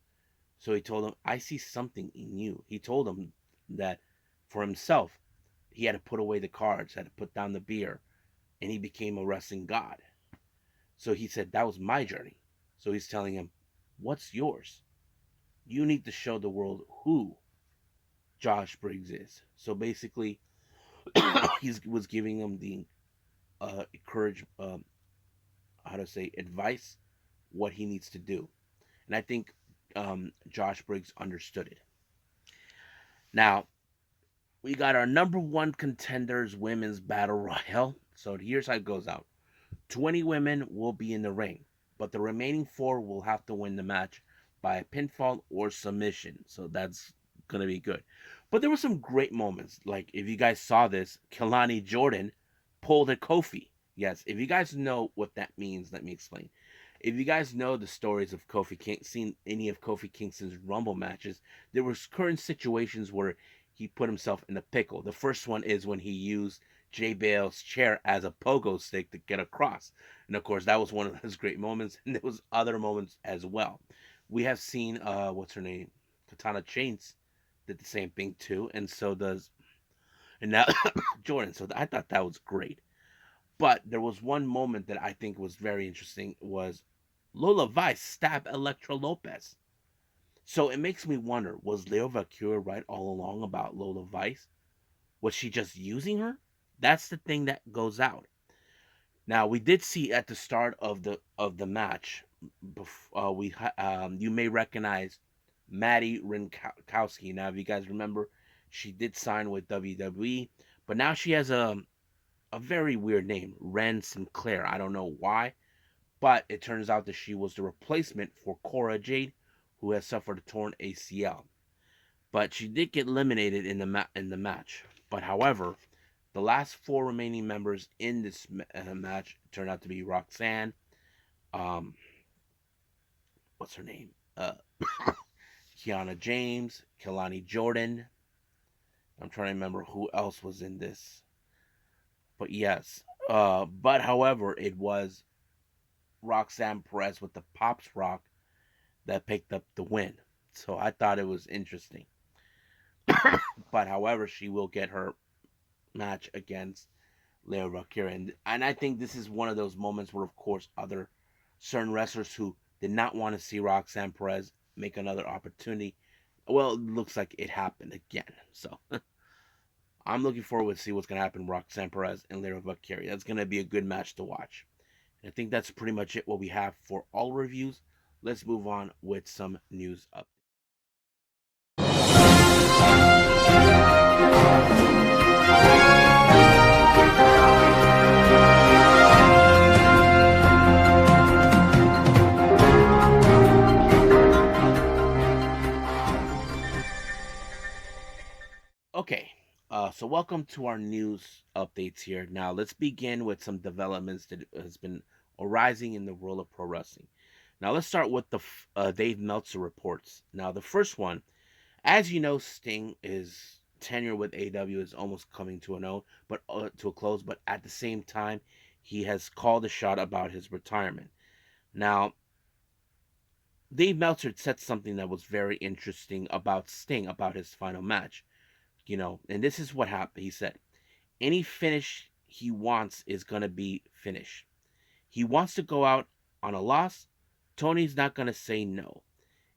So he told him, "I see something in you." He told him that for himself, he had to put away the cards, had to put down the beer, and he became a wrestling god. So he said, "That was my journey." So he's telling him, "What's yours? You need to show the world who Josh Briggs is." So basically, he was giving him the courage, how to say, advice, what he needs to do. And I think Josh Briggs understood it. Now, we got our number one contenders women's battle royale. So here's how it goes out: 20 women will be in the ring, but the remaining 4 will have to win the match by a pinfall or submission. So that's going to be good. But there were some great moments. Like, if you guys saw this, Kelani Jordan pulled a Kofi. Yes, if you guys know what that means, let me explain. If you guys know the stories of Kofi King, seen any of Kofi Kingston's Rumble matches, there was current situations where he put himself in a pickle. The first one is when he used Jay Bale's chair as a pogo stick to get across. And of course, that was one of those great moments. And there was other moments as well. We have seen, what's her name? Katana Chains did the same thing too. And so does, and now Jordan. So I thought that was great. But there was one moment that I think was very interesting was Lola Vice stab Electra Lopez. So it makes me wonder, was Leo Valkyria right all along about Lola Vice? Was she just using her? That's the thing that goes out. Now we did see at the start of the match, you may recognize Maddie Rinkowski. Now, if you guys remember, she did sign with WWE, but now she has a very weird name, Ren Sinclair. I don't know why, but it turns out that she was the replacement for Cora Jade, who has suffered a torn ACL. But she did get eliminated in the match. But however, the last 4 remaining members in this match turned out to be Roxanne, um, what's her name? Kiana James, Kelani Jordan. I'm trying to remember who else was in this. But yes. But however, it was Roxanne Perez with the Pops Rock that picked up the win. So I thought it was interesting. But however, she will get her match against Leo Valkyria. And I think this is one of those moments where, of course, other certain wrestlers who did not want to see Roxanne Perez make another opportunity, well, it looks like it happened again. So I'm looking forward to see what's going to happen with Roxanne Perez and Leo Valkyria. That's going to be a good match to watch. And I think that's pretty much it what we have for all reviews. Let's move on with some news updates. Okay, so welcome to our news updates here. Now, let's begin with some developments that has been arising in the world of pro wrestling. Now, let's start with the Dave Meltzer reports. Now, the first one, as you know, Sting is tenure with AEW is almost coming to to a close. But at the same time, he has called a shot about his retirement. Now, Dave Meltzer said something that was very interesting about Sting about his final match. And this is what happened. He said, any finish he wants is going to be finished. He wants to go out on a loss. Tony's not going to say no.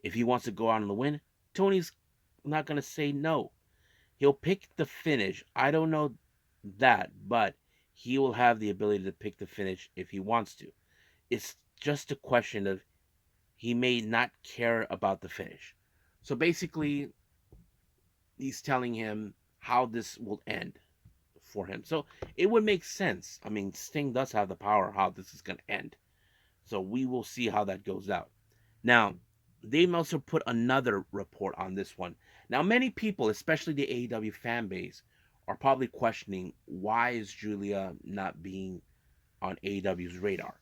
If he wants to go out on the win, Tony's not going to say no. He'll pick the finish. I don't know that, but he will have the ability to pick the finish if he wants to. It's just a question of he may not care about the finish. So basically, he's telling him how this will end for him. So it would make sense. I mean, Sting does have the power how this is going to end. So we will see how that goes out. Now, Dave Meltzer put another report on this one. Now, many people, especially the AEW fan base, are probably questioning why is Julia not being on AEW's radar.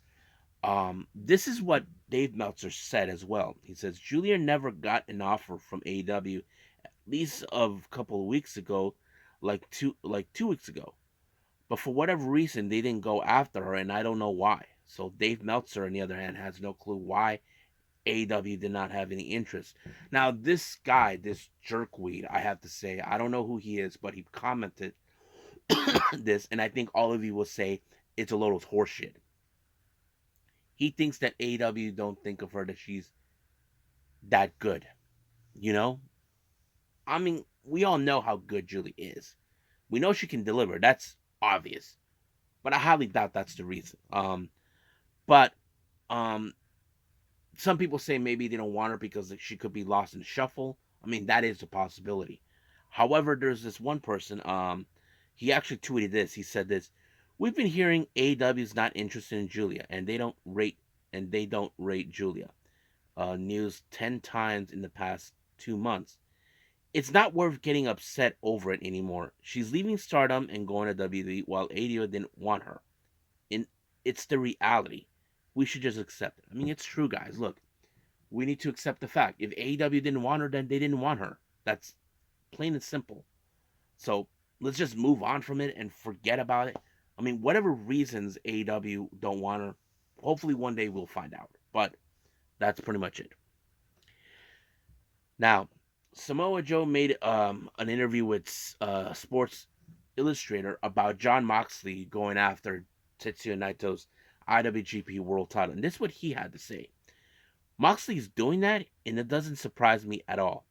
This is what Dave Meltzer said as well. He says Julia never got an offer from AEW, at least of a couple of weeks ago, like 2 weeks ago. But for whatever reason, they didn't go after her, and I don't know why. So Dave Meltzer, on the other hand, has no clue why AEW did not have any interest. Now, this guy, this jerkweed, I have to say, I don't know who he is, but he commented this, and I think all of you will say it's a load of horseshit. He thinks that AEW don't think of her that she's that good. You know? I mean, we all know how good Julie is. We know she can deliver. That's obvious. But I highly doubt that's the reason. But um, some people say maybe they don't want her because she could be lost in the shuffle. I mean, that is a possibility. However, there's this one person. He actually tweeted this. He said this: "We've been hearing AEW is not interested in Julia, and they don't rate Julia. News 10 times in the past 2 months. It's not worth getting upset over it anymore. She's leaving Stardom and going to WWE while AEW didn't want her. And it's the reality. We should just accept it. I mean, it's true, guys. Look, we need to accept the fact. If AEW didn't want her, then they didn't want her. That's plain and simple. So let's just move on from it and forget about it. I mean, whatever reasons AEW don't want her, hopefully one day we'll find out. But that's pretty much it. Now, Samoa Joe made an interview with Sports Illustrator about Jon Moxley going after Tetsuya Naito's IWGP World Title, and this is what he had to say. Moxley's doing that, and it doesn't surprise me at all.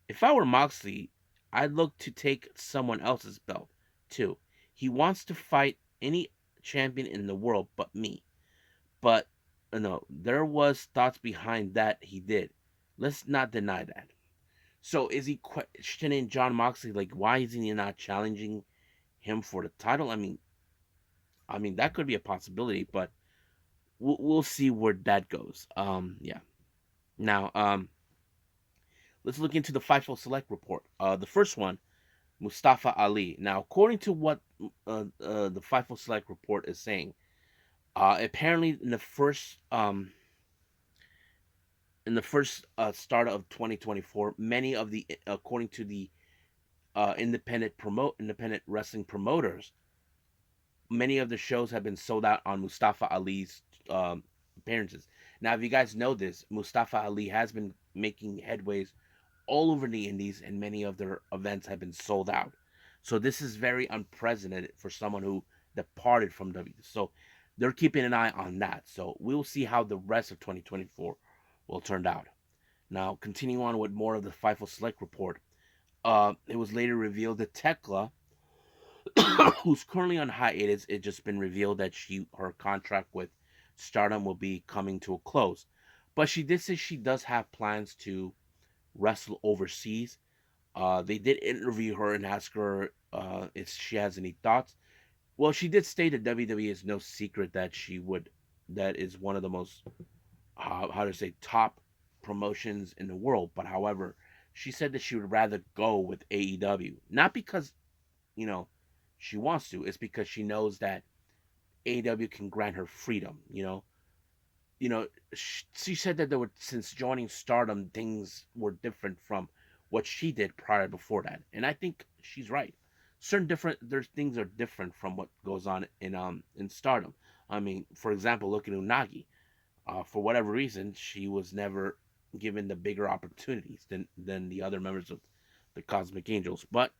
If I were Moxley, I'd look to take someone else's belt too. He wants to fight any champion in the world but me. But no, there was thoughts behind that he did. Let's not deny that. So is he questioning Jon Moxley like why is he not challenging him for the title? I mean that could be a possibility, but we'll see where that goes. Yeah. Now, let's look into the Fightful Select report. The first one, Mustafa Ali. Now, according to what the Fightful Select report is saying, apparently in the first start of 2024, many of the according to the independent wrestling promoters, many of the shows have been sold out on Mustafa Ali's appearances. Now, if you guys know this, Mustafa Ali has been making headways all over the indies, and many of their events have been sold out. So this is very unprecedented for someone who departed from W. So they're keeping an eye on that. So we'll see how the rest of 2024 will turn out. Now, continuing on with more of the Fightful Select report, it was later revealed that Tekla, who's currently on hiatus, it just been revealed that her contract with Stardom will be coming to a close. But she did say she does have plans to wrestle overseas. They did interview her and ask her if she has any thoughts. Well, she did state that WWE is no secret that that is one of the most, how to say, top promotions in the world. But however, she said that she would rather go with AEW. Not because, you know, she wants to. It's because she knows that AEW can grant her freedom, she said that since joining Stardom, things were different from what she did prior before that. And I think she's right. There's things are different from what goes on in Stardom. I mean, for example, look at Unagi. For whatever reason, she was never given the bigger opportunities than the other members of the Cosmic Angels. But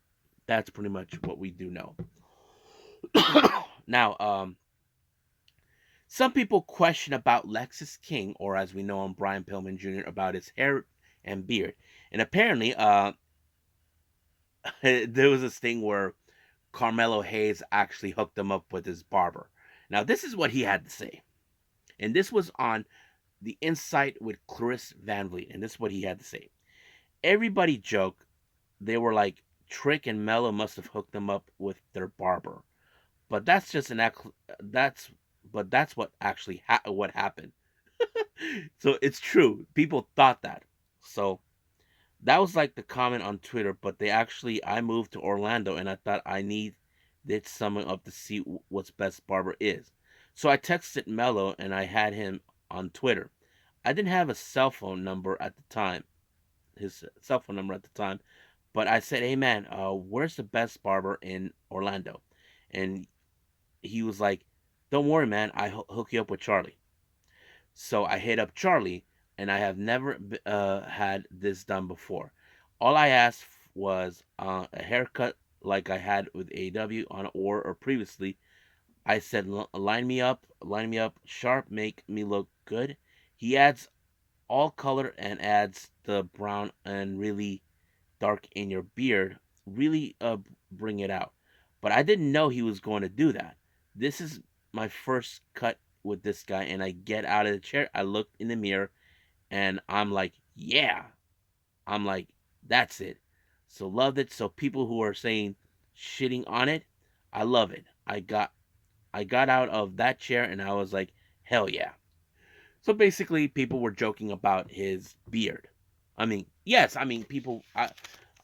that's pretty much what we do know. Now, some people question about Lexis King, or as we know him, Brian Pillman Jr., about his hair and beard. And apparently, there was this thing where Carmelo Hayes actually hooked him up with his barber. Now, this is what he had to say. And this was on The Insight with Clarisse Van Vliet. And this is what he had to say. Everybody joked. They were like, Trick and Mello must have hooked them up with their barber. But that's just that's what actually what happened. So it's true. People thought that. So that was like the comment on Twitter, but I moved to Orlando and I thought I needed someone up to see what's best barber is. So I texted Mello and I had him on Twitter. I didn't have a cell phone number at the time, his cell phone number at the time, but I said, "Hey man, where's the best barber in Orlando?" And he was like, "Don't worry, man. I hook you up with Charlie." So I hit up Charlie, and I have never had this done before. All I asked was a haircut like I had with AEW on or previously. I said, line me up, sharp, make me look good. He adds all color and adds the brown and really dark in your beard, really bring it out. But I didn't know he was going to do that. This is my first cut with this guy, and I get out of the chair. I look in the mirror, and I'm like, yeah. I'm like, that's it. So loved it. So people who are saying shitting on it, I love it. I got out of that chair, and I was like, hell yeah. So basically, people were joking about his beard. I mean, yes, I mean people.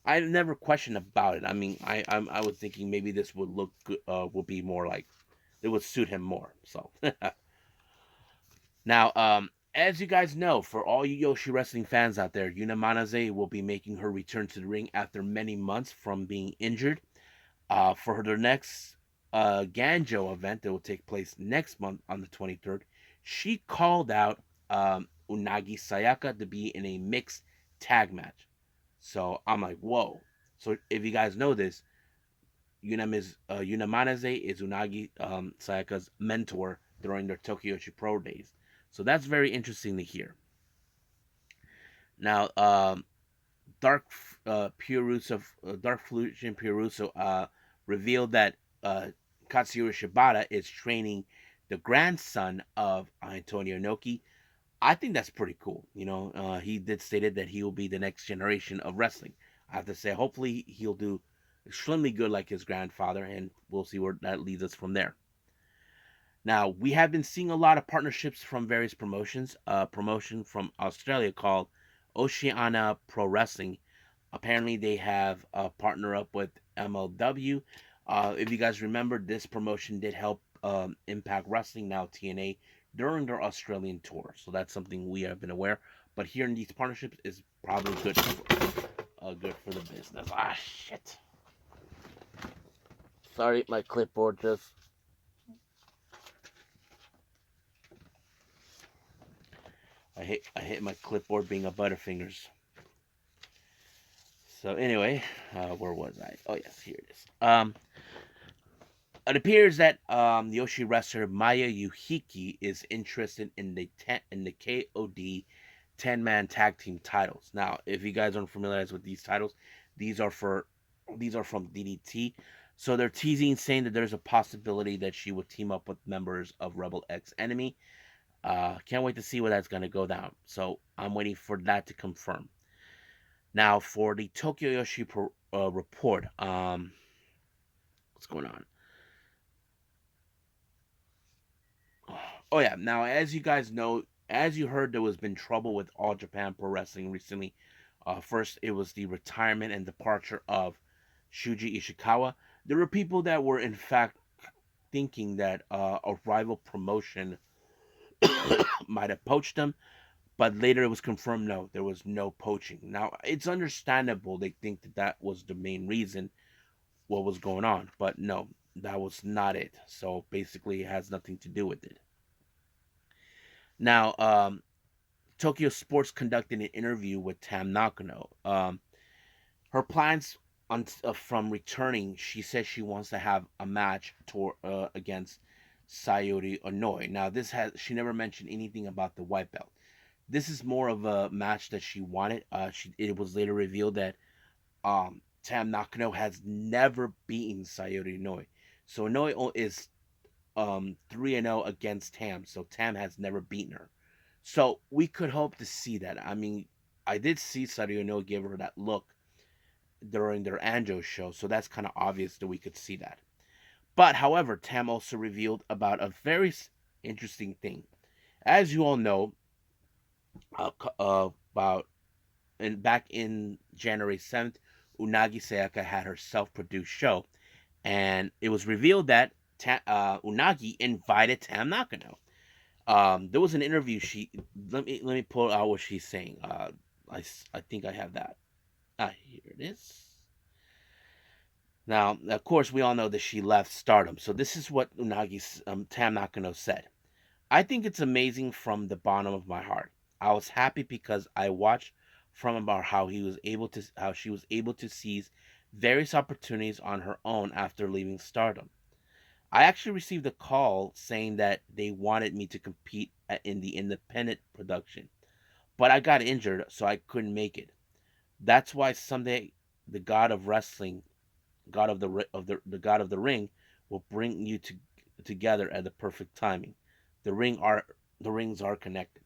I never questioned about it. I mean, I was thinking maybe this would look good, would be more like it would suit him more. So now, as you guys know, for all you Yoshi Wrestling fans out there, Yuan Manase will be making her return to the ring after many months from being injured. For their next Ganjo event that will take place next month on the 23rd, she called out Unagi Sayaka to be in a mixed tag match. So I'm like, whoa. So if you guys know this, Yuan Manase is Unagi Sayaka's mentor during their Tokyo Pro days. So that's very interesting to hear. Now, Dark Dark Fusion Puruso revealed that Katsuyori Shibata is training the grandson of Antonio Inoki. I think that's pretty cool. He did stated that he will be the next generation of wrestling. I have to say, hopefully he'll do extremely good like his grandfather, and we'll see where that leads us from there. Now, we have been seeing a lot of partnerships from various promotions. A promotion from Australia called Oceania Pro Wrestling. Apparently, they have a partner up with MLW. If you guys remember, this promotion did help Impact Wrestling, now TNA, during their Australian tour. So that's something we have been aware. But here in these partnerships is probably good for the business. Ah, shit. Sorry, my clipboard just. I hit my clipboard being a Butterfingers. So anyway, where was I? Oh yes, here it is. It appears that the Yoshi wrestler Maya Yuhiki is interested in the KOD 10-man tag team titles. Now, if you guys aren't familiarized with these titles, these are from DDT. So they're teasing, saying that there's a possibility that she would team up with members of Rebel X Enemy. Can't wait to see where that's gonna go down. So I'm waiting for that to confirm. Now for the Tokyo Yoshi report, what's going on? Oh yeah. Now, as you guys know, as you heard, there was been trouble with All Japan Pro Wrestling recently. First, it was the retirement and departure of Shuji Ishikawa. There were people that were, in fact, thinking that a rival promotion might have poached him, But later it was confirmed no, there was no poaching. Now, it's understandable they think that that was the main reason what was going on, but no, that was not it. So basically, it has nothing to do with it. Now, Tokyo Sports conducted an interview with Tam Nakano. Her plans from returning, she says she wants to have a match against Sayori Onoi. Now, this has she never mentioned anything about the white belt. This is more of a match that she wanted. It was later revealed that Tam Nakano has never beaten Sayori Onoi. So Onoi is 3-0 against Tam. So Tam has never beaten her. So we could hope to see that. I mean, I did see Sayori Onoi give her that look during their Anjo show, so that's kind of obvious that we could see that. But however, Tam also revealed about a very interesting thing. As you all know, about and back in January 7th, Unagi Sayaka had her self-produced show, and it was revealed that Unagi invited Tam Nakano. There was an interview. Let me pull out what she's saying. I think I have that. Here it is. Now, of course, we all know that she left Stardom. So this is what Unagi's Tam Nakano said. I think it's amazing from the bottom of my heart. I was happy because I watched from about how she was able to seize various opportunities on her own after leaving Stardom. I actually received a call saying that they wanted me to compete in the independent production, but I got injured, so I couldn't make it. That's why someday the god of wrestling, god of the god of the ring, will bring you together at the perfect timing. The rings are connected.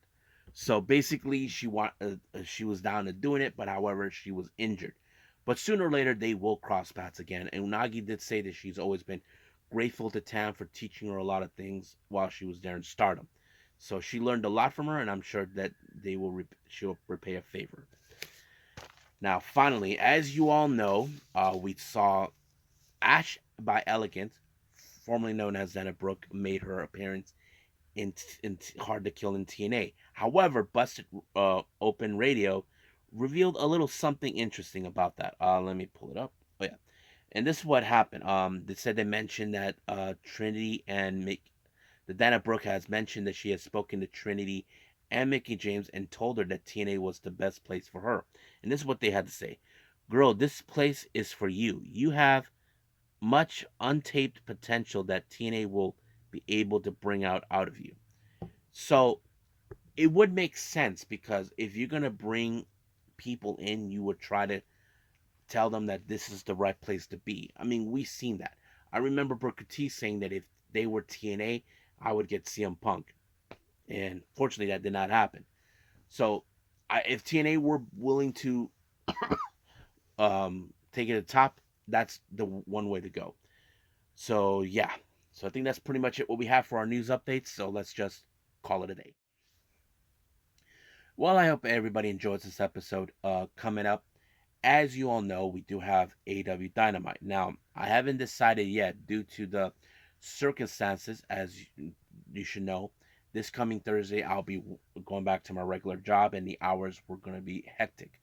So basically, she was down to doing it, but however, she was injured. But sooner or later, they will cross paths again. And Unagi did say that she's always been grateful to Tam for teaching her a lot of things while she was there in Stardom. So she learned a lot from her, and I'm sure that she'll repay a favor. Now, finally, as you all know, we saw Ash by Elegant, formerly known as Dana Brooke, made her appearance in Hard to Kill in TNA. However, Busted Open Radio revealed a little something interesting about that. Let me pull it up. Oh yeah, and this is what happened. They mentioned that Trinity and the Dana Brooke has mentioned that she has spoken to Trinity and Mickey James and told her that TNA was the best place for her. And this is what they had to say: "Girl, this place is for you. You have much untaped potential that TNA will be able to bring out of you." So it would make sense because if you're gonna bring people in, you would try to tell them that this is the right place to be. I mean, we've seen that. I remember Booker T saying that if they were TNA, I would get CM Punk, and fortunately, that did not happen. So, if TNA were willing to take it to the top, that's the one way to go. So yeah, so I think that's pretty much it what we have for our news updates. So let's just call it a day. Well, I hope everybody enjoys this episode. Coming up, as you all know, we do have AW Dynamite. Now, I haven't decided yet due to the circumstances, as you should know. This coming Thursday, I'll be going back to my regular job, and the hours were going to be hectic.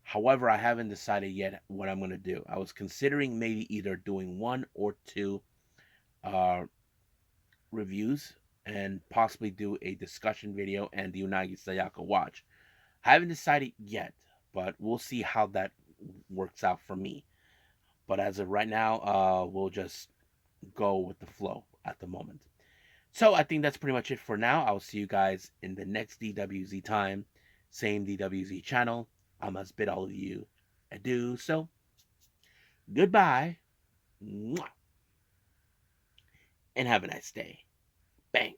However, I haven't decided yet what I'm going to do. I was considering maybe either doing one or two uh, reviews and possibly do a discussion video and the Unagi Sayaka watch. I haven't decided yet, but we'll see how that works out for me. But as of right now, we'll just go with the flow at the moment. So I think that's pretty much it for now. I'll see you guys in the next DWZ time. Same DWZ channel. I must bid all of you adieu. So, goodbye. And have a nice day. Bang.